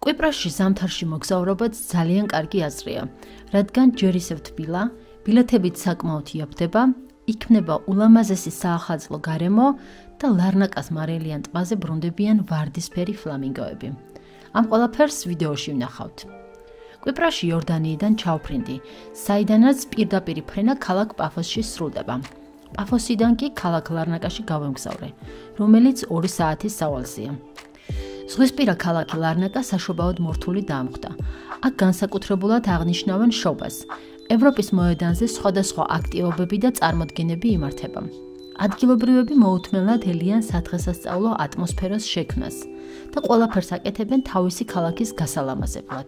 კვიპროსში ზამთარში მოგზაურობაც ძალიან კარგი აზრია, რადგან ჯერ ისევ თბილა, ბილეთებით საკმაოდ იაფდება, იქნება ულამაზესი საახალწლო გარემო და ლარნაკას მარილიან ტბაზე ბრუნდებიან ვარდისფერი ფლამინგოები. ამ ყველაფერს ვიდეოში ვნახავთ. კვიპროსში იორდანიიდან ჩავფრინდი, საიდანაც პირდაპირი ფრენა ქალაქ პაფოსში სრულდება. პაფოსიდან კი ქალაქ ლარნაკაში გავემგზავრე, რომელიც 2 საათის სავალზეა. ზღვისპირა ქალაქი ლარნაკა საშობაოდ მორთული დამხვდა. აქ განსაკუთრებულად აღნიშნავენ შობას. ევროპის მოედანზე სხვადასხვა აქტივობები და წარმოდგენები იმართება. ადგილობრივები მოუთმენლად ელიან სადღესასწაულო ატმოსფეროს შექმნას და ყველაფერს აკეთებენ თავისი ქალაქის გასალამაზებლად.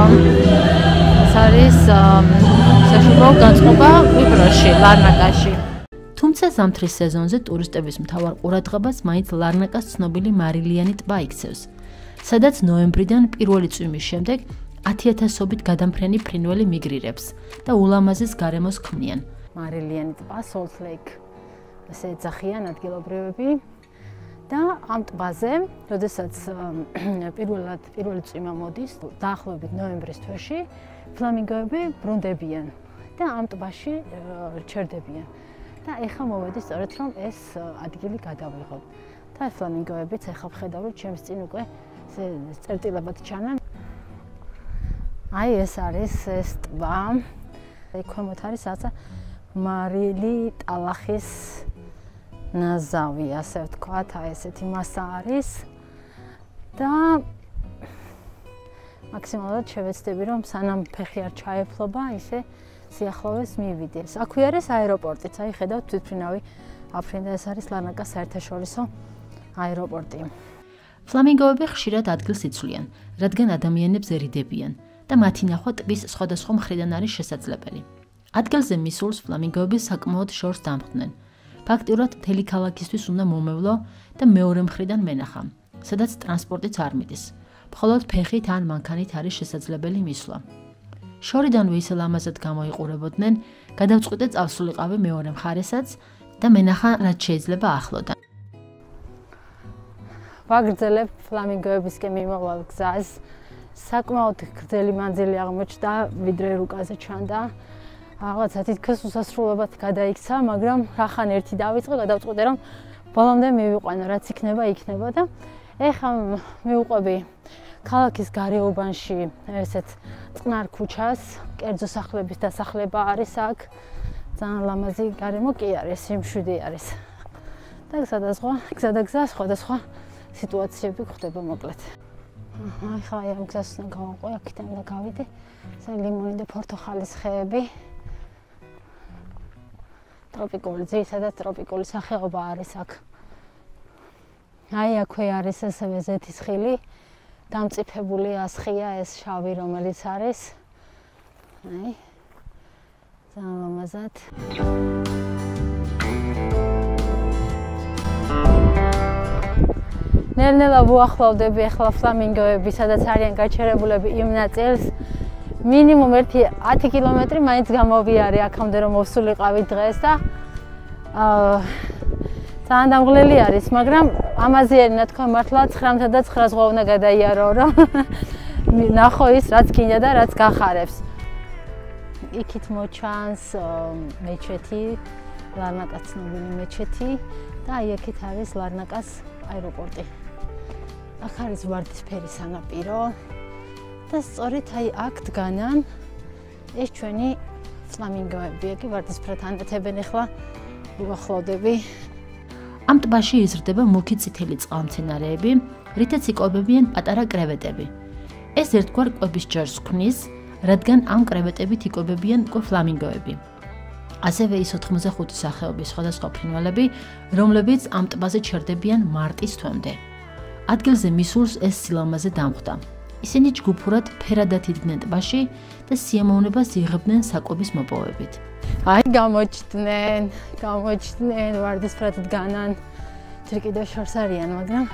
ეს არის საშუალო განწყობა კვიპროსში, ლარნაკაში. თუმცა ზამთრის სეზონზე ტურისტების მთავარ ყურადღებას მაინც ლარნაკას ცნობილი მარილიანი ტბა იქცევს, სადაც ნოემბრიდან პირველი წვიმის შემდეგ 10,000-ობით გადამფრენი ფრინველი მიგრირებს და ულამაზეს გარემოს ქმნიან. მარილიანი ტბა, Salt Lake, ასე ეძახიან ადგილობრივები. და ამ ტბაზე, როდესაც პირველი წვიმა მოდის, დაახლოებით ნოემბრის თვეში, ფლამინგოები ბრუნდებიან და ამ ტბაში ჩერდებიან. და ეხლა მოვედი სწორედ რომ ეს ადგილი გადავიღოთ. და ფლამინგოებიც ეხლა ვხედავ, ჩემს წინ უკვე წერტილებად ჩანან. აი ეს არის ეს ტბა. ქვემოთ არის რაცა მარილი ტალახის ნაზავი, ასე ვთქვათ, აი ესეთი მასა არის და მაქსიმალურად შევეცდები, რომ სანამ ფეხი არ ჩაეფლობა, ისე სიახლოვეს მივიდე. აქვე არის აეროპორტიც, აი ხედავთ თვითმფრინავი აფრინდა, ეს არის ლარნაკას საერთაშორისო აეროპორტი. ფლამინგოები ხშირად ადგილს იცვლიან, რადგან ადამიანებს ერიდებიან და მათი ნახვა ტბის სხვადასხვა მხრიდან არის შესაძლებელი. ადგილზე მისულს ფლამინგოები საკმაოდ შორს დამხდნენ. ფაქტიურად მთელი ქალაქისთვის უნდა მომევლო და მეორე მხრიდან მენახა, სადაც ტრანსპორტიც არ მიდის. მხოლოდ ფეხით ან მანქანით არის შესაძლებელი მისვლა. შორიდანვე ისე ლამაზად გამოიყურებოდნენ, გადავწყვიტე წავსულიყავი მეორე მხარესაც და მენახა რაც შეიძლება ახლოდან. ვაგრძელებ ფლამინგოებისკენ მიმავალ გზას. საკმაოდ გრძელი მანძილი აღმოჩნდა, ვიდრე რუკაზე ჩანდა. რაღაცა თითქოს უსასრულებლად გადაიქცა, მაგრამ რახან ერთი დავიწყე, გადავწყვიტე რომ ბოლომდე მივიყვანო, რაც იქნება, იქნება და ეხლა მივუყვები ქალაქის გარეუბანში ესეთ წყნარ ქუჩას, კერძო სახლების დასახლება არის აქ. ძალიან ლამაზი გარემო კი არის, სიმშვიდე არის. და გზადაგზა სხვადასხვა სიტუაციები ხდება მოკლედ. ეხლა ამ გზას უნდა გავაყვე, აქედან უნდა გავიდე. ეს ლიმონი და პორტოხალის ხეები. ტროპიკული, ძირითადად ტროპიკული სახეობა არის აქ. აი აქვე არის ასევე ზეთისხილი, დამწიფებული ასხია ეს შავი, რომელიც არის. აი. ძალიან ლამაზად. ნელ-ნელა ვუახლოვდები ახლა ფლამინგოები, სადაც არიან გაჩერებულები იმ ნაწილს. მინიმუმ 10 კილომეტრი მაინც გამოვიარე აქამდე რომ მოვსულიყავი დღეს და ძალიან დამღლელი არის, მაგრამ ამაზე არ თქვა მართლა 9-და და 9 ზღვა უნდა გადაიარო, რომ ნახო ის რაც გინდა და რაც გახარებს. იქით მოჩანს მეჩეთი, ლარნაკას ცნობილი მეჩეთი და აი აქეთ არის ლარნაკას აეროპორტი. აქ არის ვარდისფერი სანაპირო. და სწორედ აი აქ დგანან ეს ჩვენი ფლამინგოები, აქ ვარდისფრად ანათებენ ახლა უახლოვდები. ამ ტბაში იზრდება მუქი წითელი წყალმცენარეები, რითაც იკვებებიან პატარა კრევეტები. ეს ერთგვარ კვების ჯერს ქმნის, რადგან ამ კრევეტებით იკვებებიან უკვე ფლამინგოები. ასევე ის 85 სახეობის სხვადასხვა ფრინველები, რომლებიც ამ ტბაზე ჩერდებიან მარტის თვემდე. ადგილზე მისულს ეს სილამაზე დამხვდა. ისინი ჯგუფურად ფერადად იდგნენ ტბაში და სიამოვნებას იღებდნენ საკვების მოპოვებით. აი გამოჩდნენ, ვარდისფრად დგანან, თრიკიდო შორს არიან, მაგრამ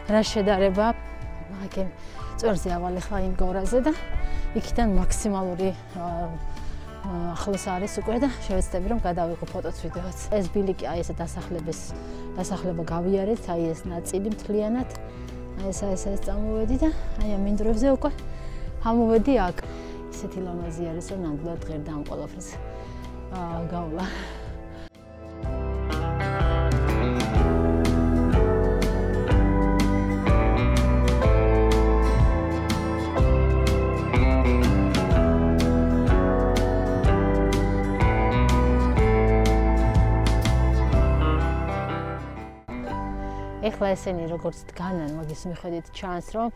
რა შედარება მაგენ წვერზე ავალი ხა იმ გორაზე და იქიდან მაქსიმალური ახლოს არის უკვე და შევეცდები რომ გადავიღო ფოტოც ვიდეოც. ეს ბილიკი აი ესე დასახლება გავიარეთ, აი ეს ნაწილი მთლიანად. აი ეს წამოვედი და აი ამ მინდვრებზე უკვე ამოვედი აქ. ისეთი ლამაზი არის რომ ნამდვილად ღერდა ამ ყველაფერს გავლა. ეხლა ესენი როგორც დგანან, მაგის მიხედვით ჩანს, რომ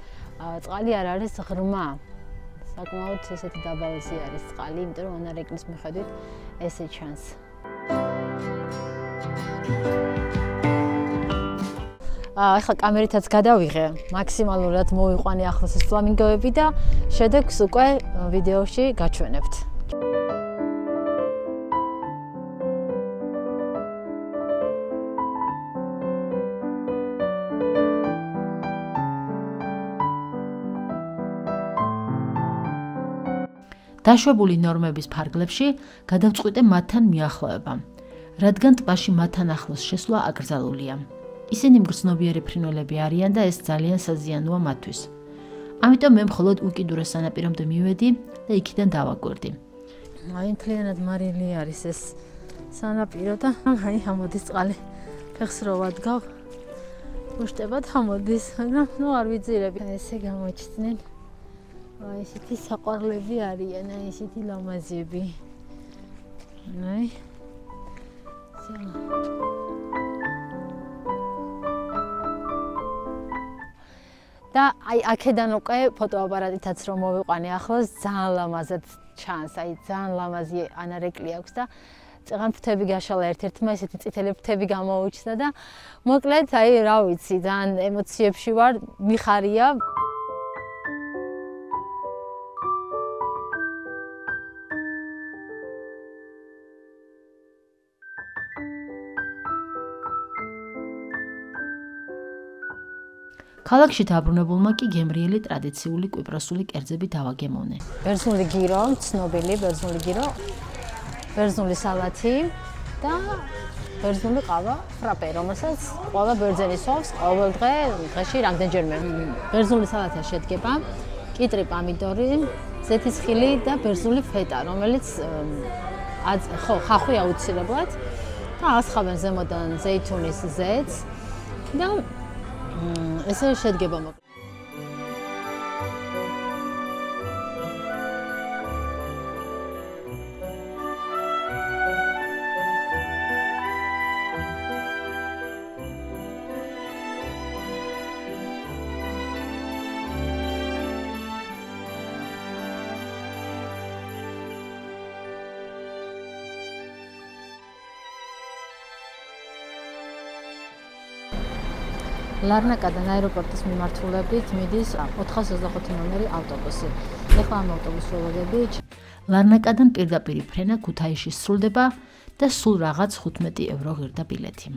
წყალი არ არის ღრმა. საკმაოდ ესეთი დაბალზე არის წყალი, იმიტომ რომ ანარეკლის მიხედვით ესე ჩანს. ეხლა კამერითაც გადავიღე, მაქსიმალურად მოვიყვანე ახლოს ეს ფლამინგოები და შედეგს უკვე ვიდეოში გაჩვენებთ. დაშვებული ნორმების ფარგლებში გადავწყვიტე მათთან მიახლოება, რადგან ტბაში მათთან ახლოს შესვლა აკრძალულია. ისინი მგრძნობიარე ფრინველები არიან და ეს ძალიან საზიანოა მათთვის. ამიტომ მე მხოლოდ უკიდურეს სანაპირომდე მივედი და იქიდან დავაკვირდი. აი მთლიანად მარილი არის ეს სანაპირო და აი ამოდის წყალი. ფეხს რო ვადგავ, უშტებად ამოდის, მაგრამ ნუ არ ვიძირები. ესე გამოჩნდნენ. აი ესეთი საყვარლები არიან, აი ესეთი ლამაზები. აი. და აი აქედან უკვე ფოტოაპარატითაც რომ მოვიყვანე ახლოს, ძალიან ლამაზად ჩანს, აი ძალიან ლამაზი ანარეკლი აქვს და წეღან ფრთები გაშალა ერთ-ერთმა, ესეთი წითელი ფრთები გამოუჩნდა და მოკლედ აი რა ვიცი, ძალიან ემოციებში ვარ, მიხარია. ქალაქში დაბრუნებულმა კი გემრიელი ტრადიციული კვიპროსული კერძები დავაგემოვნე. ბერძნული გირო, ცნობილი ბერძნული გირო, ბერძნული სალათი და ბერძნული ყავა, ფრაპე, რომელსაც ყველა ბერძენი სვავს ყოველ დღეში რამდენჯერმე. ბერძნული სალათი შედგება კიტრი, პომიდორი, ზეთის ხილი და ბერძნული ფეტა, რომელიც ხახვი აუცილებლად და ასხავენ ზემოდან ზეითუნის ზეთს და ესე შედგება. ლარნაკადან აეროპორტის მიმართულებით მიდის 425 ნომერი ავტობუსი. ეხლა ამ ავტობუსს ვევაგები. ლარნაკადან პირდაპირ ფრენა ქუთაისში სრულდება და სულ რაღაც 15 € ღირდა ბილეთი.